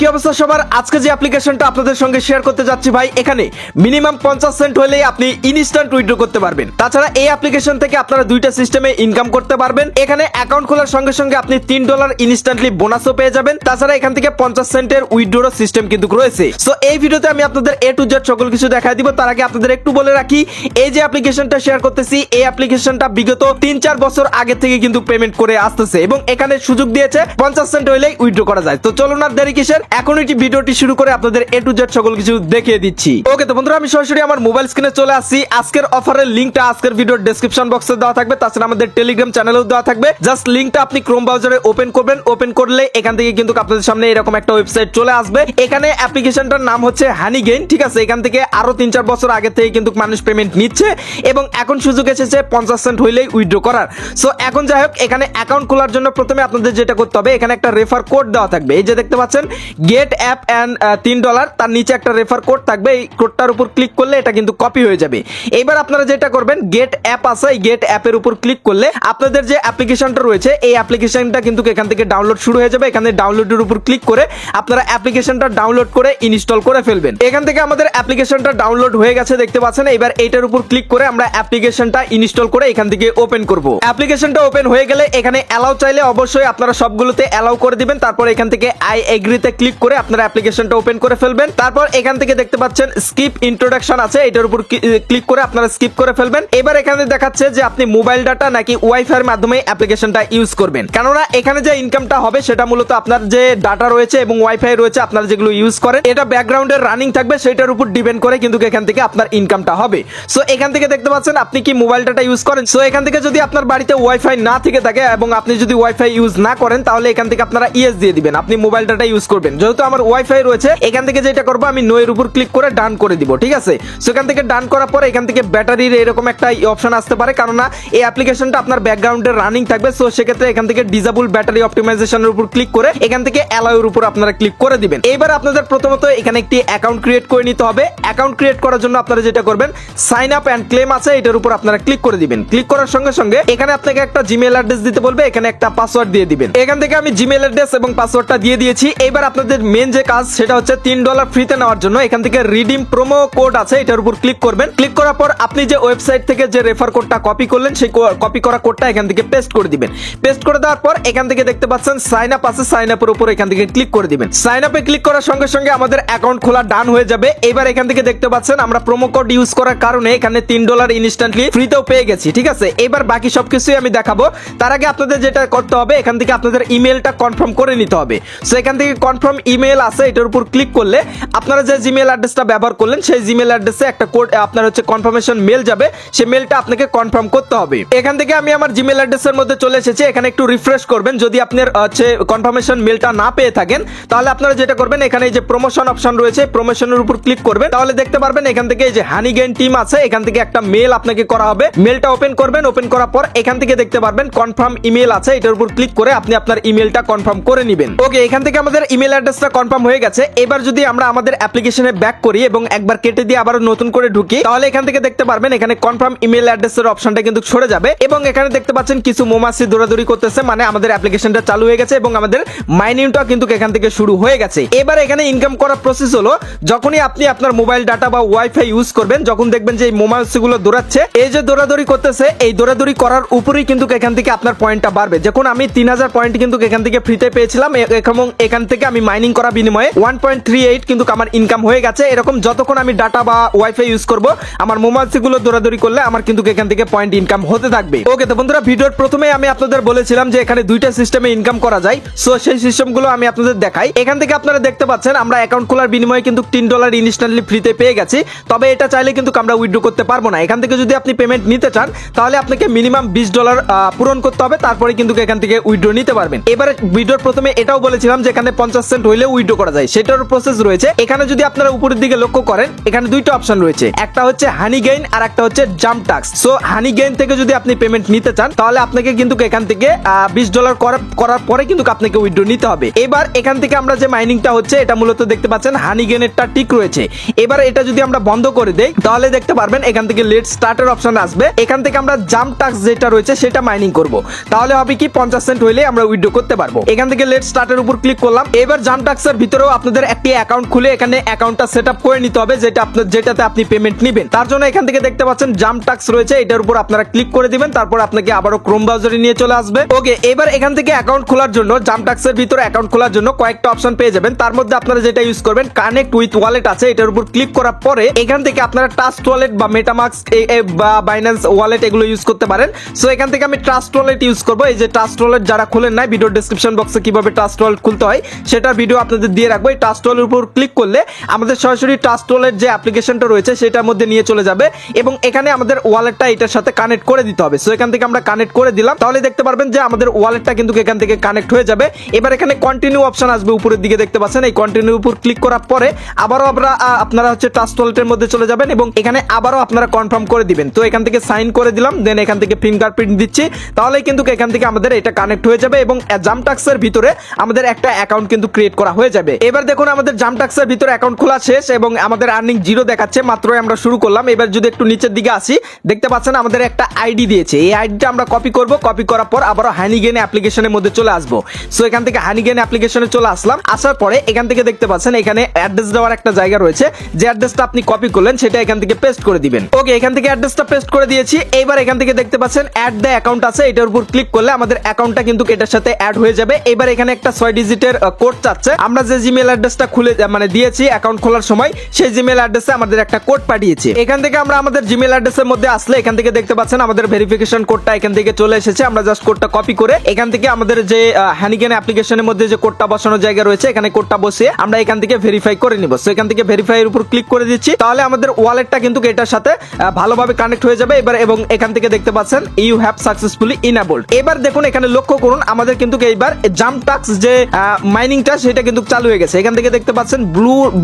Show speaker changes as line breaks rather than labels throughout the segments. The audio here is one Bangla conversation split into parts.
কি অবস্থা সবার? আজকে যে অ্যাপ্লিকেশনটা আপনাদের সঙ্গে শেয়ার করতে যাচ্ছি ভাই, এখানে মিনিমাম 50 সেন্ট হলেই আপনি ইনস্ট্যান্ট উইথড্র করতে পারবেন। তাছাড়া এই অ্যাপ্লিকেশন থেকে আপনারা দুইটা সিস্টেমে ইনকাম করতে পারবেন। এখানে অ্যাকাউন্ট খোলার সঙ্গে সঙ্গে আপনি $3 ইনস্ট্যান্টলি বোনাসও পেয়ে যাবেন। তাছাড়া এখান থেকে 50 সেন্টের উইথড্র সিস্টেম কিন্তু রয়েছে। সো এই ভিডিওতে আমি আপনাদের A to Z সকল কিছু দেখাই দিব। তার আগে আপনাদের একটু বলে রাখি, এই যে অ্যাপ্লিকেশনটা শেয়ার করতেছি, এই অ্যাপ্লিকেশনটা বিগত 3-4 বছর আগে থেকে কিন্তু পেমেন্ট করে আসতেছে এবং এখানে সুযোগ দিয়েছে 50 সেন্ট হলেই উইথড্র করা যায়। তো চলুন আর দেরি কিসের, এখন এই ভিডিওটি শুরু করে আপনাদের A to Z সকল কিছু দেখিয়ে দিচ্ছি। ওকে, তো বন্ধুরা আমি সরাসরি আমার মোবাইল স্ক্রিনে চলে আসছি। আজকের অফারের লিংকটা আজকের ভিডিওর ডেসক্রিপশন বক্সে দেওয়া থাকবে, তাছাড়া আমাদের টেলিগ্রাম চ্যানেলেও দেওয়া থাকবে। জাস্ট লিংকটা আপনি ক্রোম ব্রাউজারে ওপেন করবেন, ওপেন করলে এখান থেকে কিন্তু আপনাদের সামনে এরকম একটা ওয়েবসাইট চলে আসবে। এখানে অ্যাপ্লিকেশনটার নাম হচ্ছে হানি গেইন, ঠিক আছে। এখান থেকে আরো 3-4 বছর আগে থেকে কিন্তু মানুষ পেমেন্ট নিচ্ছে এবং এখন সুযোগ এসেছে 50 সেন্ট হইলেই উইথড্র করার। সো এখন যাই হোক, এখানে অ্যাকাউন্ট খোলার জন্য প্রথমে আপনাদের যেটা করতে হবে, এখানে একটা রেফার কোড দেওয়া থাকবে। এই যে দেখতে পাচ্ছেন গেট অ্যাপ অ্যান্ড $3, তার নিচে একটা রেফার কোড থাকবে। এই কোডটার উপর ক্লিক করলে এটা কিন্তু কপি হয়ে যাবে। এইবার আপনারা যেটা করবেন, গেট অ্যাপ আছে, এই গেট অ্যাপের উপর ক্লিক করলে আপনাদের যে অ্যাপ্লিকেশনটা রয়েছে এই অ্যাপ্লিকেশনটা কিন্তু এখান থেকে ডাউনলোড শুরু হয়ে যাবে। এখানে ডাউনলোডের উপর ক্লিক করে আপনারা অ্যাপ্লিকেশনটা ডাউনলোড করে ইনস্টল করে ফেলবেন। এখান থেকে আমাদের অ্যাপ্লিকেশনটা ডাউনলোড হয়ে গেছে দেখতে পাচ্ছেন। এবার এইটার উপর ক্লিক করে আমরা অ্যাপ্লিকেশনটা ইনস্টল করে এখান থেকে ওপেন করব। অ্যাপ্লিকেশনটা ওপেন হয়ে গেলে এখানে অ্যালাউ চাইলে অবশ্যই আপনারা সবগুলোতে অ্যালাউ করে দিবেন। তারপর এখান থেকে আই এগ্রিতে ক্লিক করে আপনারা অ্যাপ্লিকেশনটা ওপেন করে ফেলবেন। তারপর এখান থেকে দেখতে পাচ্ছেন স্কিপ ইন্ট্রোডাকশন আছে, এটার উপর ক্লিক করে আপনারা স্কিপ করে ফেলবেন। এবার এখানে দেখাচ্ছে যে আপনি মোবাইল ডাটা নাকি ওয়াইফাই এর মাধ্যমে অ্যাপ্লিকেশনটা ইউজ করবেন। কেননা এখানে যে ইনকামটা হবে সেটা মূলত আপনার যে ডাটা রয়েছে এবং ওয়াইফাই রয়েছে আপনারা যেগুলো ইউজ করেন, এটা ব্যাকগ্রাউন্ডে রানিং থাকবে, সেটার উপর ডিপেন্ড করে কিন্তু এখান থেকে আপনার ইনকামটা হবে। সো এখান থেকে দেখতে পাচ্ছেন আপনি কি মোবাইল ডাটা ইউজ করেন। সো এখান থেকে যদি আপনার বাড়িতে ওয়াইফাই না থেকে থাকে এবং আপনি যদি ওয়াইফাই ইউজ না করেন, তাহলে এখান থেকে আপনারা ইয়েস দিয়ে দিবেন, আপনি মোবাইল ডাটা ইউজ করবেন। যেহেতু আমার ওয়াইফাই রয়েছে, এখান থেকে যেটা করবো আমি নো এর উপর ক্লিক করে ডান করে দিব, ঠিক আছে। সো এখান থেকে ডান করার পরে এখান থেকে ব্যাটারির এরকম একটা অপশন আসতে পারে, কেননা এই অ্যাপ্লিকেশনটা আপনার ব্যাকগ্রাউন্ডে রানিং থাকবে। সো সেক্ষেত্রে এখান থেকে ডিসেবল ব্যাটারি অপটিমাইজেশনের উপর ক্লিক করে এখান থেকে অ্যালাউ এর উপর আপনারা ক্লিক করে দিবেন। এবার আপনাদের প্রথমত এখানে একটি অ্যাকাউন্ট ক্রিয়েট করে নিতে হবে। অ্যাকাউন্ট ক্রিয়েট করার জন্য আপনারা যেটা করবেন, সাইন আপ এন্ড ক্লেম আছে, এটার উপর আপনারা ক্লিক করে দিবেন। ক্লিক করার সঙ্গে সঙ্গে এখানে আপনাকে একটা জিমেইল অ্যাড্রেস দিতে বলবে, এখানে একটা পাসওয়ার্ড দিয়ে দিবেন। এখান থেকে আমি জিমেইল অ্যাড্রেস এবং পাসওয়ার্ডটা দিয়ে দিয়েছি। এবার আপনাদের মেন যে কাজ সেটা হচ্ছে $3 ফ্রিতে নেওয়ার জন্য এখান থেকে রিডিম প্রোমো কোড আছে, এটার উপর ক্লিক করবেন। ক্লিক করার পর আপনি যে ওয়েবসাইট থেকে যে রেফার কোডটা কপি করলেন সেই কপি করা কোডটা এখান থেকে পেস্ট করে দিবেন। পেস্ট করে দেওয়ার পর এখান থেকে দেখতে পাচ্ছেন সাইন আপ আছে, সাইন আপের উপর এখান থেকে ক্লিক করে দিবেন। সাইন আপে ক্লিক করার সঙ্গে সঙ্গে আমাদের অ্যাকাউন্ট খোলা ডান হয়ে যাবে। এবার এখান থেকে দেখতে পাচ্ছেন আমরা প্রোমো কোড ইউজ করার কারণে এখানে $3 ইনস্ট্যান্টলি ফ্রিতেও পেয়ে গেছি, ঠিক আছে। এবার বাকি সবকিছুই আমি দেখাবো। তার আগে আপনাদের যেটা করতে হবে, এখান থেকে আপনাদের ইমেলটা কনফার্ম করে নিতে হবে। সো এখান থেকে কনফার্ম ইমেল আছে, এটার উপর ক্লিক করলে আপনারা যে জিমেল অ্যাড্রেসটা ব্যবহার করলেন সেই জিমেল অ্যাড্রেসে একটা কোড আপনার হচ্ছে কনফার্মেশন মেল যাবে, সেই মেলটা আপনাকে কনফার্ম করতে হবে। এখান থেকে আমি আমার জিমেল অ্যাড্রেসের মধ্যে চলে এসেছি। এখানে একটু রিফ্রেশ করবেন, যদি আপনার হচ্ছে কনফার্মেশন মেলটা না পেয়ে থাকেন তাহলে আপনারা যেটা করবেন, এখানে এই যে প্রমোশন অপশন রয়েছে, প্রমোশনের উপর ক্লিক করবেন, তাহলে দেখতে পারবেন এখান থেকে এই যে হানি গেইন টিম আছে, এখান থেকে একটা মেল আপনাকে করা হবে। মেলটা ওপেন করবেন, ওপেন করার পর এখান থেকে দেখতে পারবেন কনফার্ম ইমেল আছে, এটার উপর ক্লিক করে আপনি আপনার ইমেলটা কনফার্ম করে নেবেন। ওকে, এখান থেকে আমাদের ইমেল অ্যাড্রেসটা কনফার্ম হয়ে গেছে। এবার যদি আমরা আমাদের অ্যাপ্লিকেশনে ব্যাক করি এবং একবার কেটে দিয়ে আবার নতুন করে ঢুকি, তাহলে এখান থেকে দেখতে পারবেন এখানে কনফার্ম ইমেল অ্যাড্রেসের অপশনটা কিন্তু সরে যাবে এবং এখানে দেখতে পাচ্ছেন কিছু মৌমাছি দৌড়াদৌড়ি করতেছে, মানে আমাদের অ্যাপ্লিকেশনটা চালু হয়ে গেছে এবং আমাদের মাইনিংটা কিন্তু এখান থেকে শুরু হয়ে গেছে। এবার এখানে ইনকাম করার প্রসেস হলো, যখনই আপনি আপনার মোবাইল ডাটা বা ওয়াইফাই ইউজ করবেন, যখন দেখবেন যে এই মৌমাছিগুলো দৌড়াচ্ছে, এই যে দৌড়াদৌড়ি করতেছে, এই দৌড়াদৌড়ি করার উপরেই কিন্তু এখান থেকে আপনার পয়েন্টটা বাড়বে। যখন আমি 3000 পয়েন্ট কিন্তু এখান থেকে ফ্রিতে পেয়েছিলাম এবং এখান থেকে আমি মাইনিং করা বিনিময়ে 1.38 কিন্তু আমার ইনকাম হয়ে গেছে। এরকম যতক্ষণ আমি ডাটা বা ওয়াইফাই ইউজ করব, আমার মৌমাছিগুলো দৌড়াদৌড়ি করলে আমার কিন্তু এখান থেকে পয়েন্ট ইনকাম হতে থাকবে। ওকে, তো বন্ধুরা ভিডিওর প্রথমে আমি আপনাদের বলেছিলাম যে এখানে দুইটা সিস্টেমে ইনকাম করা যায়। সো সেই সিস্টেমগুলো আমি আপনাদের দেখাই। এখান থেকে আপনারা দেখতে পাচ্ছেন আমরা অ্যাকাউন্ট খোলার বিনিময়ে কিন্তু $3 ইনস্ট্যান্টলি ফ্রিতে পেয়ে গেছি। তবে এটা চাইলে কিন্তু আমরা উইথড্র করতে পারবো না। এখান থেকে যদি আপনি পেমেন্ট নিতে চান তাহলে আপনাকে মিনিমাম $20 পূরণ করতে হবে, তারপরে কিন্তু এখান থেকে উইথড্র নিতে পারবেন। এবারে ভিডিওর প্রথমে এটাও বলেছিলাম যে এখানে 50 সেন্ট হইলে উইথড্র করা যায়, সেটার প্রসেস রয়েছে। এখানে যদি আপনারা উপরের দিকে লক্ষ্য করেন, এখানে দুইটা অপশন রয়েছে, একটা হচ্ছে হানি গেইন আর একটা হচ্ছে জাম্প টাস্ক। সো হানি গেইন থেকে যদি আপনি পেমেন্ট নিতে চান তাহলে আপনাকে কিন্তু এখান থেকে $20 করার পরে কিন্তু আপনাকে উইথড্র নিতে হবে। এবার এখান থেকে আমরা যে মাইনিংটা হচ্ছে এটা মূলত দেখতে পাচ্ছেন হানি গেইনেরটা ঠিক রয়েছে। এবার এটা যদি আমরা বন্ধ করে দেই তাহলে দেখতে পারবেন এখান থেকে লেট স্টার্টের অপশন আসবে। এখান থেকে আমরা জাম্প টাস্ক যেটা রয়েছে সেটা মাইনিং করব, তাহলে হবে কি 50 সেন্ট হইলে আমরা উইথড্র করতে পারবো। এখান থেকে লেট স্টার্টের উপর ক্লিক করলাম। এবার জামটাক্সের ভিতরেও আপনাদের একটি অ্যাকাউন্ট খুলে এখানে অ্যাকাউন্টটা সেটআপ করে নিতে হবে, যেটাতে আপনি পেমেন্ট নেবেন। তার জন্য এখান থেকে দেখতে পাচ্ছেন জামটাক্স রয়েছে, এটার উপর আপনারা ক্লিক করে দিবেন। তারপর আপনাকে আবারও ক্রোম ব্রাউজারে নিয়ে চলে আসবে। ওকে, এবার এখান থেকে অ্যাকাউন্ট খোলার জন্য জামটাক্সের ভিতরে অ্যাকাউন্ট খোলার জন্য কয়েকটা অপশন পেয়ে যাবেন। তার মধ্যে আপনারা যেটা ইউজ করবেন কানেক্ট উইথ ওয়ালেট আছে, এটার উপর ক্লিক করার পরে এখান থেকে আপনারা ট্রাস্ট ওয়ালেট বা মেটামাস্ক বা বাইন্যান্স ওয়ালেট এগুলো ইউজ করতে পারেন। সো এখান থেকে আমি ট্রাস্ট ওয়ালেট ইউজ করব। এই যে ট্রাস্ট ওয়ালেট যারা খুলেন নাই, ভিডিও ডেসক্রিপশন বক্সে কিভাবে ট্রাস্ট ওয়ালেট খুলতে হয় সেটার ভিডিও আপনাদের দিয়ে রাখবো। এই ট্রাস্ট ওয়ালেটের উপর ক্লিক করলে আমাদের সরাসরি ট্রাস্ট ওয়ালেট যে অ্যাপ্লিকেশনটা রয়েছে সেটার মধ্যে নিয়ে চলে যাবে এবং এখানে আমাদের ওয়ালেটটা এটার সাথে কানেক্ট করে দিতে হবে। সো এখান থেকে আমরা কানেক্ট করে দিলাম, তাহলে দেখতে পারবেন যে আমাদের ওয়ালেটটা কিন্তু এখান থেকে কানেক্ট হয়ে যাবে। এবার এখানে কন্টিনিউ অপশন আসবে উপরের দিকে দেখতে পাচ্ছেন, এই কন্টিনিউ উপর ক্লিক করার পরে আবারও আপনারা হচ্ছে ট্রাস্ট ওয়ালেটের মধ্যে চলে যাবেন এবং এখানে আবারও আপনারা কনফার্ম করে দিবেন। তো এখান থেকে সাইন করে দিলাম, দেন এখান থেকে ফিঙ্গারপ্রিন্ট দিচ্ছি, তাহলে কিন্তু এখান থেকে আমাদের এটা কানেক্ট হয়ে যাবে এবং জামটাক্সের ভিতরে আমাদের একটা অ্যাকাউন্ট কিন্তু ক্রিয়েট করা হয়ে যাবে। এবার দেখুন আমাদের জামটাক্সের ভিতরে অ্যাকাউন্ট খোলা শেষ এবং আমাদের আর্নিং জিরো দেখাচ্ছে, মাত্রই আমরা শুরু করলাম। এবার যদি একটু নিচের দিকে আসি, দেখতে পাচ্ছেন আমাদের একটা আইডি দিয়েছে, এই আইডিটা আমরা কপি করব। কপি করার পর আবারও হানিগেন অ্যাপ্লিকেশনের মধ্যে চলে আসবো। সো এখান থেকে হানিগেন অ্যাপ্লিকেশনে চলে আসলাম, আসার পরে এখান থেকে দেখতে পাচ্ছেন এখানে অ্যাড্রেস দেওয়ার একটা জায়গা রয়েছে, যে অ্যাড্রেসটা আপনি কপি করলেন সেটা এখান থেকে পেস্ট করে দিবেন। ওকে, এখান থেকে অ্যাড্রেসটা পেস্ট করে দিয়েছি। এইবার এখান থেকে দেখতে পাচ্ছেন অ্যাড দ্য অ্যাকাউন্ট আছে, এটার উপর ক্লিক করলে আমাদের অ্যাকাউন্টটা কিন্তু এটার সাথে অ্যাড হয়ে যাবে। এবার এখানে একটা 6 ডিজিটের কোড চাচ্ছে, আমরা যে জিমেল অ্যাড্রেসটা খুলে দিয়েছি অ্যাকাউন্ট খোলার সময় সেই জিমেল অ্যাড্রেসে আমাদের একটা কোড পাঠিয়েছে। এখান থেকে আমরা আমাদের জিমেল অ্যাড্রেসের মধ্যে আসলে এখান থেকে দেখতে পাচ্ছেন আমাদের ভেরিফিকেশন কোডটা এখান থেকে চলে এসেছে। আমরা জাস্ট কোডটা কপি করে এখান থেকে আমাদের যে হানিগেন অ্যাপ্লিকেশনের মধ্যে যে কোডটা বসানোর জায়গা রয়েছে এখানে কোডটা বসিয়ে আমরা এখান থেকে ভেরিফাই করে নিব। সো এখান থেকে ভেরিফাই এর উপর ক্লিক করে দিচ্ছি, তাহলে আমাদের ওয়ালেটটা কিন্তু এটার সাথে ভালোভাবে কানেক্ট হয়ে যাবে। এবার এবং এখান থেকে দেখতে পাচ্ছেন ইউ হ্যাভ সাকসেসফুলি ইনেবলড। এবার দেখুন এখানে লক্ষ্য করুন আমাদের কিন্তু এইবার জামটাক্স যে মাইনিংটা সেটা কিন্তু চালু হয়ে গেছে। এখান থেকে দেখতে পাচ্ছেন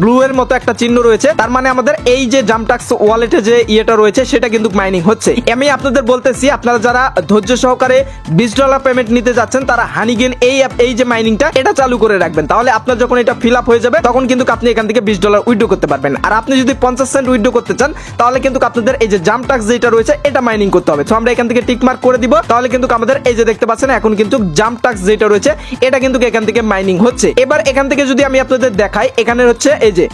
ব্লু এর মতো একটা চিহ্ন রয়েছে, তার মানে আমাদের এই যে জামটাক্স ওয়ালেটে যে ইয়েটা রয়েছে সেটা কিন্তু মাইনিং হচ্ছে। আমি আপনাদের বলতেছি আপনারা যারা ধৈর্য সহকারে $20 পেমেন্ট নিতে যাচ্ছেন তারা হানিগেন এই যে মাইনিংটা এটা চালু করে রাখবেন, তাহলে আপনার যখন এটা ফিল আপ হয়ে যাবে তখন কিন্তু আপনি এখান থেকে $20 উইথড্র করতে পারবেন। আর আপনি যদি 50 সেন্ট উইথড্র করতে চান তাহলে কিন্তু আপনাদের এই যে জামটাক্স যেটা রয়েছে এটা মাইনিং করতে হবে। তো আমরা এখান থেকে টিক মার্ক করে দিব, তাহলে কিন্তু আমাদের এই যে দেখতে পাচ্ছেন এখন কিন্তু জামটাক্স যেটা রয়েছে এটা কিন্তু এখান থেকে মাইনিং হচ্ছে। এবার এখান থেকে যদি আমি আপনাদের দেখাই, এখানে হচ্ছে এই যে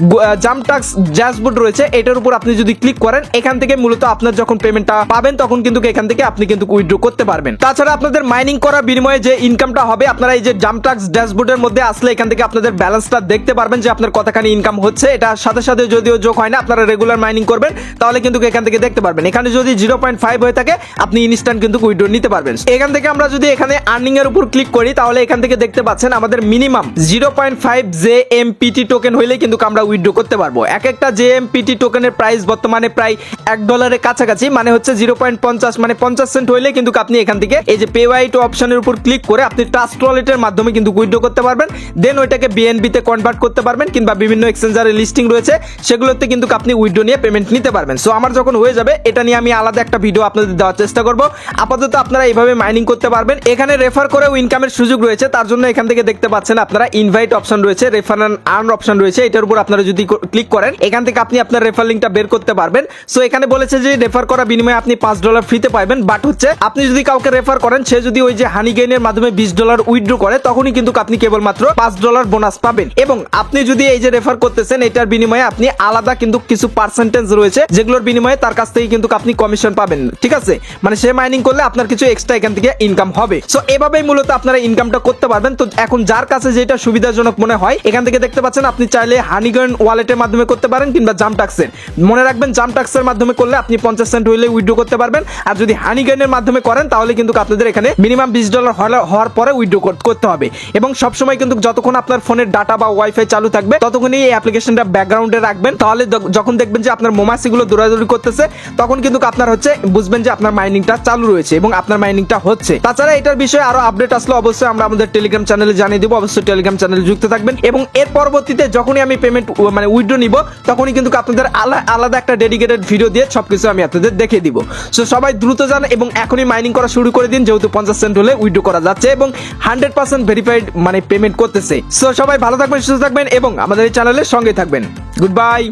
জামটাক্স ড্যাশবোর্ড রয়েছে, এটার উপর আপনি যদি ক্লিক করেন এখান থেকে মূলত আপনার যখন পেমেন্টটা পাবেন তখন কিন্তু এখান থেকে আপনি কিন্তু উইথড্র করতে পারবেন। তাছাড়া আপনাদের মাইনিং করার বিনিময়ে যে ইনকামটা হবে, আপনারা এই যে জামটাক্স ড্যাশবোর্ডের মধ্যে আসলে এখান থেকে আপনাদের ব্যালেন্সটা দেখতে পারবেন যে আপনার কতখানি ইনকাম হচ্ছে। এটা সাথে সাথে যদিও যোগ হয় না, আপনারা রেগুলার মাইনিং করবেন তাহলে কিন্তু এখান থেকে দেখতে পারবেন। এখানে যদি 0.5 হয়ে থাকে আপনি ইনস্ট্যান্ট কিন্তু উইথড্র নিতে পারবেন। এখান থেকে আমরা যদি এখানে আর্নিং এর উপর ক্লিক করি তাহলে এখান থেকে দেখতে পাচ্ছেন আমাদের মিনিমাম 0.5 JMPT টোকেন হইলে কিন্তু আমরা উইথড্র করতে পারবো। এক একটা JMPT টোকেনের প্রাইস বর্তমানে প্রায় $1 কাছাকাছি, মানে হচ্ছে 0.50 মানে 50 সেন্ট হইলে কিন্তু আপনি এখান থেকে এই যে পে ওয়াইট অপশনের উপর ক্লিক করে আপনি ট্রাস্ট ওয়ালেটের মাধ্যমে কিন্তু উইথড্র করতে পারবেন। দেন ওইটাকে BNB তে কনভার্ট করতে পারবেন কিংবা বিভিন্ন এক্সচেঞ্জারে লিস্টিং রয়েছে সেগুলোতে কিন্তু আপনি উইথড্র নিয়ে পেমেন্ট নিতে পারবেন। সো আমার যখন হয়ে যাবে এটা নিয়ে আমি আলাদা একটা ভিডিও আপনাদের দেওয়ার চেষ্টা করব। আপাতত আপনারা এইভাবে মাইনিং করতে পারবেন। এখানে রেফার করেও ইনকামের সুযোগ রয়েছে, তার জন্য এখান থেকে দেখতে পাচ্ছেন আপনারা ইনভাইট অপশন রয়েছে, রেফার এন্ড আর্ন অপশন রয়েছে, এটার উপর আপনারা যদি ক্লিক করেন এখান থেকে আপনি আপনার রেফার লিংকটা বের করতে পারবেন। সো এখানে বলেছে যে রেফার করা বিনিময়ে আপনি $5 ফ্রিতে পাবেন, বাট হচ্ছে আপনি যদি কাউকে রেফার করেন সে যদি ওই যে হানিগেইনের মাধ্যমে $20 উইথড্র করে তখনই কিন্তু আপনি কেবলমাত্র $5 বোনাস পাবেন। এবং আপনি যদি এই যে রেফার করতেছেন এটার বিনিময়ে আপনি আলাদা কিন্তু কিছু পার্সেন্টেজ রয়েছে যেগুলোর বিনিময়ে তার কাছ থেকে কিন্তু আপনি কমিশন পাবেন, ঠিক আছে? মানে সে মাইনিং করলে আপনার কিছু এক্সট্রা এখান থেকে ইনকাম হবে। সো এভাবেই মূলত আপনারা ইনকামটা করতে পারবেন। তো এখন যার কাছে যেটা সুবিধাজনক মনে হয় এখান থেকে দেখতে পাচ্ছেন আপনি চাইলে হানিগেইন ওয়ালেটের মাধ্যমে করতে পারেন কিংবা জামটাক্সের। মনে রাখবেন জামটাক্সের মাধ্যমে করলে আপনি 50 সেন্ট হইলে উইথড্র করতে পারবেন, আর যদি হানিগেইনের মাধ্যমে করেন তাহলে কিন্তু আপনাদের এখানে মিনিমাম $20 হওয়ার পরে উইথড্র করতে হবে। এবং সবসময় কিন্তু যতক্ষণ আপনার ফোনের ডাটা বা ওয়াইফাই চালু থাকবে ততক্ষণই এই অ্যাপ্লিকেশনটা ব্যাকগ্রাউন্ডে রাখবেন, তাহলে যখন দেখবেন যে আপনার মোমাসিগুলো দৌড়াদৌড়ি করতেছে তখন কিন্তু আপনার হচ্ছে বুঝবেন যে আপনার মাইনিংটা চালু রয়েছে এবং আপনার মাইনিংটা হচ্ছে। তাছাড়া এটার বিষয়ে আরো আপডেট আসলে অবশ্যই আমরা আমাদের টেলিগ্রাম চ্যানেলে জানিয়ে দিব, অবশ্যই টেলিগ্রাম চ্যানেলে যুক্ত থাকবেন। এবং এর পরবর্তীতে যখনই আমি পেমেন্ট উইথড্র নিব তখনই কিন্তু আপনাদের আলাদা একটা ডেডিকেটেড ভিডিও দিয়ে সবকিছু আমি আপনাদের দেখিয়ে দিব। সো সবাই দ্রুত যান এবং এখনই মাইনিং করা শুরু করে দিন, যেহেতু 50 সেন্ট হলে উইথড্র করা যাচ্ছে এবং 100% ভেরিফাইড পেমেন্ট করতেছে। সো সবাই ভালো থাকবেন, সুস্থ থাকবেন এবং আমাদের এই চ্যানেলের সঙ্গে থাকবেন। Good bye.